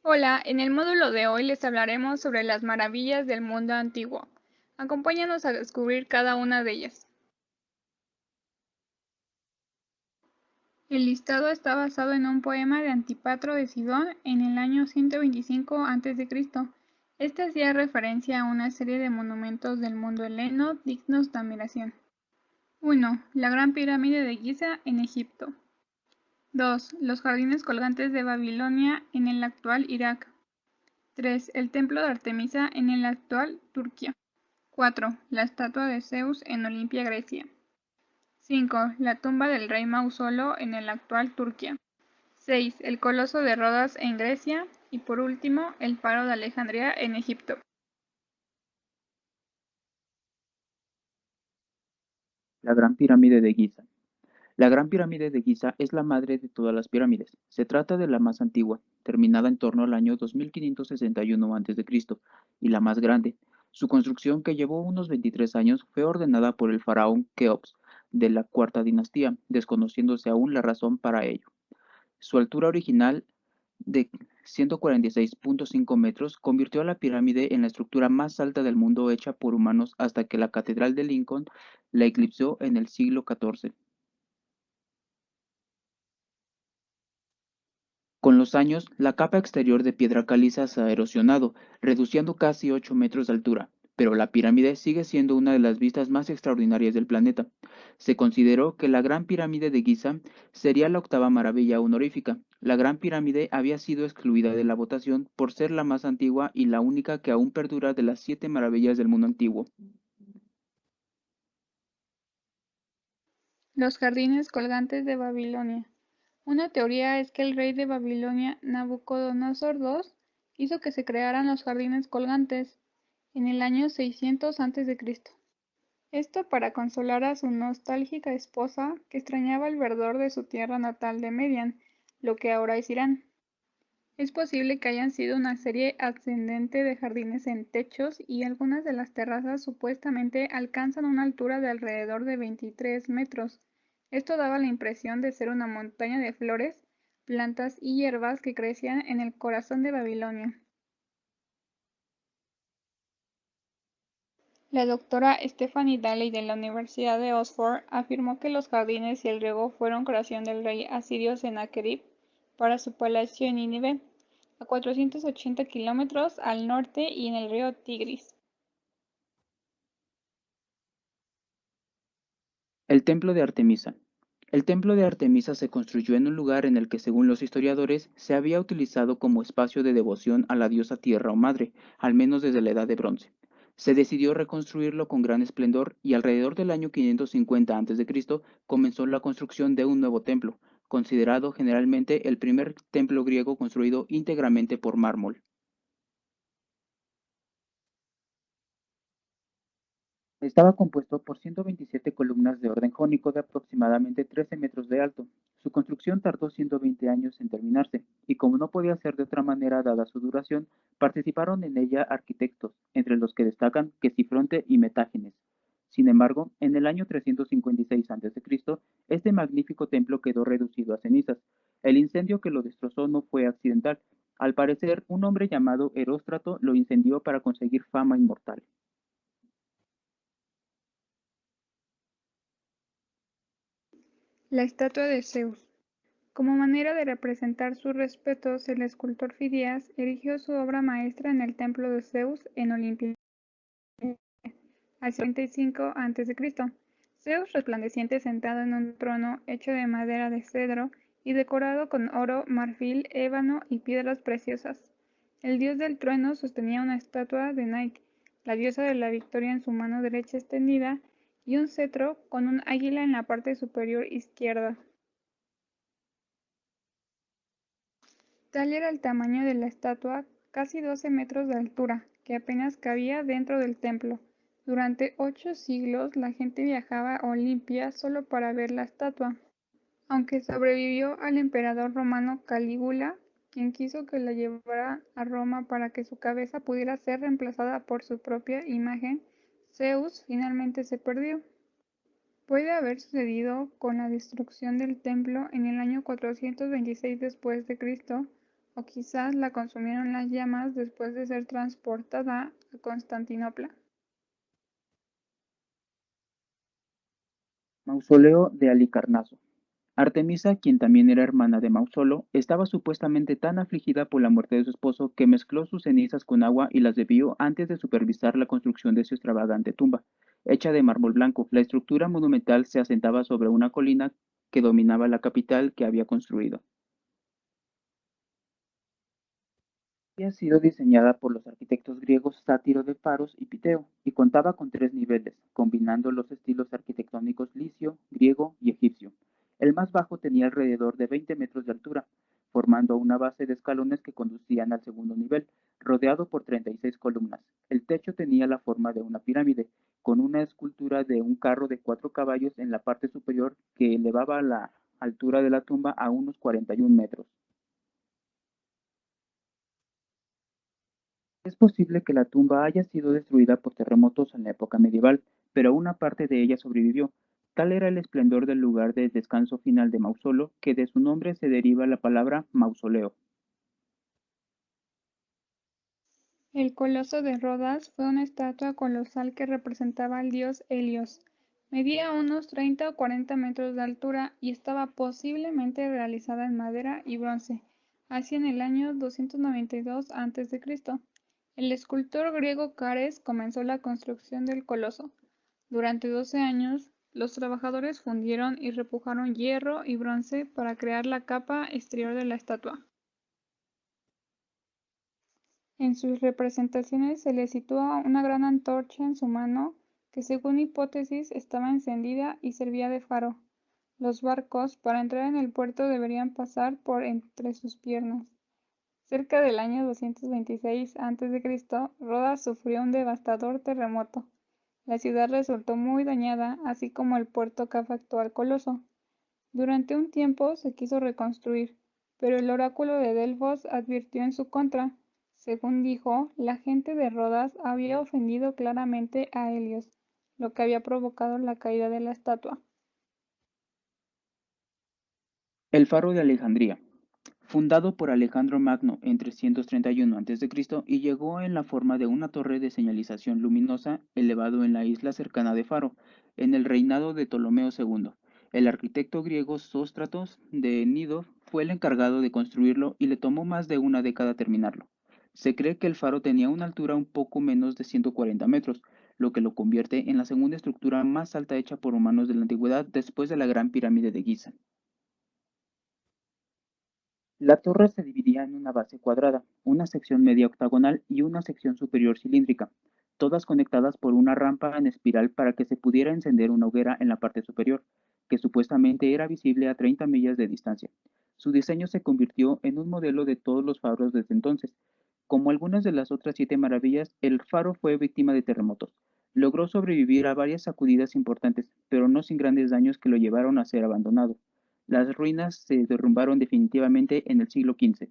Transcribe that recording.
Hola, en el módulo de hoy les hablaremos sobre las maravillas del mundo antiguo. Acompáñanos a descubrir cada una de ellas. El listado está basado en un poema de Antípatro de Sidón en el año 125 a.C. Este hacía referencia a una serie de monumentos del mundo heleno dignos de admiración. 1. La Gran Pirámide de Giza en Egipto. 2. Los jardines colgantes de Babilonia en el actual Irak. 3. El templo de Artemisa en el actual Turquía. 4. La estatua de Zeus en Olimpia, Grecia. 5. La tumba del rey Mausolo en el actual Turquía. 6. El coloso de Rodas en Grecia. Y por último, el Faro de Alejandría en Egipto. La Gran Pirámide de Giza. La Gran Pirámide de Giza es la madre de todas las pirámides. Se trata de la más antigua, terminada en torno al año 2561 a.C., y la más grande. Su construcción, que llevó unos 23 años, fue ordenada por el faraón Keops de la cuarta dinastía, desconociéndose aún la razón para ello. Su altura original de 146.5 metros convirtió a la pirámide en la estructura más alta del mundo hecha por humanos hasta que la Catedral de Lincoln la eclipsó en el siglo XIV. Con los años, la capa exterior de piedra caliza se ha erosionado, reduciendo casi 8 metros de altura, pero la pirámide sigue siendo una de las vistas más extraordinarias del planeta. Se consideró que la Gran Pirámide de Giza sería la octava maravilla honorífica. La Gran Pirámide había sido excluida de la votación por ser la más antigua y la única que aún perdura de las 7 maravillas del mundo antiguo. Los jardines colgantes de Babilonia. Una teoría es que el rey de Babilonia, Nabucodonosor II, hizo que se crearan los jardines colgantes en el año 600 a.C. Esto para consolar a su nostálgica esposa, que extrañaba el verdor de su tierra natal de Median, lo que ahora es Irán. Es posible que hayan sido una serie ascendente de jardines en techos, y algunas de las terrazas supuestamente alcanzan una altura de alrededor de 23 metros. Esto daba la impresión de ser una montaña de flores, plantas y hierbas que crecían en el corazón de Babilonia. La doctora Stephanie Daly de la Universidad de Oxford afirmó que los jardines y el riego fueron creación del rey asirio Sennacherib para su palacio en Nínive, a 480 kilómetros al norte y en el río Tigris. El Templo de Artemisa. El templo de Artemisa se construyó en un lugar en el que, según los historiadores, se había utilizado como espacio de devoción a la diosa tierra o madre, al menos desde la Edad de Bronce. Se decidió reconstruirlo con gran esplendor y alrededor del año 550 a.C. comenzó la construcción de un nuevo templo, considerado generalmente el primer templo griego construido íntegramente por mármol. Estaba compuesto por 127 columnas de orden jónico de aproximadamente 13 metros de alto. Su construcción tardó 120 años en terminarse, y como no podía ser de otra manera dada su duración, participaron en ella arquitectos, entre los que destacan Ctesifronte y Metágenes. Sin embargo, en el año 356 a.C., este magnífico templo quedó reducido a cenizas. El incendio que lo destrozó no fue accidental. Al parecer, un hombre llamado Heróstrato lo incendió para conseguir fama inmortal. La estatua de Zeus. Como manera de representar sus respetos, el escultor Fidias erigió su obra maestra en el templo de Zeus en Olimpia, hacia 45 a.C. Zeus resplandeciente sentado en un trono hecho de madera de cedro y decorado con oro, marfil, ébano y piedras preciosas. El dios del trueno sostenía una estatua de Nike, la diosa de la victoria en su mano derecha extendida, y un cetro con un águila en la parte superior izquierda. Tal era el tamaño de la estatua, casi 12 metros de altura, que apenas cabía dentro del templo. Durante 8 siglos la gente viajaba a Olimpia solo para ver la estatua, aunque sobrevivió al emperador romano Calígula, quien quiso que la llevara a Roma para que su cabeza pudiera ser reemplazada por su propia imagen. Zeus finalmente se perdió. Puede haber sucedido con la destrucción del templo en el año 426 después de Cristo, o quizás la consumieron las llamas después de ser transportada a Constantinopla. Mausoleo de Halicarnaso. Artemisa, quien también era hermana de Mausolo, estaba supuestamente tan afligida por la muerte de su esposo que mezcló sus cenizas con agua y las bebió antes de supervisar la construcción de su extravagante tumba. Hecha de mármol blanco, la estructura monumental se asentaba sobre una colina que dominaba la capital que había construido. Había sido diseñada por los arquitectos griegos Sátiro de Faros y Piteo, y contaba con 3 niveles, combinando los estilos arquitectónicos licio, griego y egipcio. El más bajo tenía alrededor de 20 metros de altura, formando una base de escalones que conducían al segundo nivel, rodeado por 36 columnas. El techo tenía la forma de una pirámide, con una escultura de un carro de 4 caballos en la parte superior que elevaba la altura de la tumba a unos 41 metros. Es posible que la tumba haya sido destruida por terremotos en la época medieval, pero una parte de ella sobrevivió. Tal era el esplendor del lugar de descanso final de Mausolo, que de su nombre se deriva la palabra mausoleo. El coloso de Rodas fue una estatua colosal que representaba al dios Helios. Medía unos 30 o 40 metros de altura y estaba posiblemente realizada en madera y bronce, hacia en el año 292 a.C. El escultor griego Cares comenzó la construcción del coloso. Durante 12 años, los trabajadores fundieron y repujaron hierro y bronce para crear la capa exterior de la estatua. En sus representaciones se le sitúa una gran antorcha en su mano que, según hipótesis, estaba encendida y servía de faro. Los barcos, para entrar en el puerto, deberían pasar por entre sus piernas. Cerca del año 226 a.C., Rodas sufrió un devastador terremoto. La ciudad resultó muy dañada, así como el puerto que afectó al coloso. Durante un tiempo se quiso reconstruir, pero el oráculo de Delfos advirtió en su contra. Según dijo, la gente de Rodas había ofendido claramente a Helios, lo que había provocado la caída de la estatua. El faro de Alejandría. Fundado por Alejandro Magno en 331 a.C. y llegó en la forma de una torre de señalización luminosa elevado en la isla cercana de Faro, en el reinado de Ptolomeo II. El arquitecto griego Sóstratos de Gnido fue el encargado de construirlo y le tomó más de una década terminarlo. Se cree que el faro tenía una altura un poco menos de 140 metros, lo que lo convierte en la segunda estructura más alta hecha por humanos de la antigüedad después de la Gran Pirámide de Giza. La torre se dividía en una base cuadrada, una sección media octagonal y una sección superior cilíndrica, todas conectadas por una rampa en espiral para que se pudiera encender una hoguera en la parte superior, que supuestamente era visible a 30 millas de distancia. Su diseño se convirtió en un modelo de todos los faros desde entonces. Como algunas de las otras 7 maravillas, el faro fue víctima de terremotos. Logró sobrevivir a varias sacudidas importantes, pero no sin grandes daños que lo llevaron a ser abandonado. Las ruinas se derrumbaron definitivamente en el siglo XV.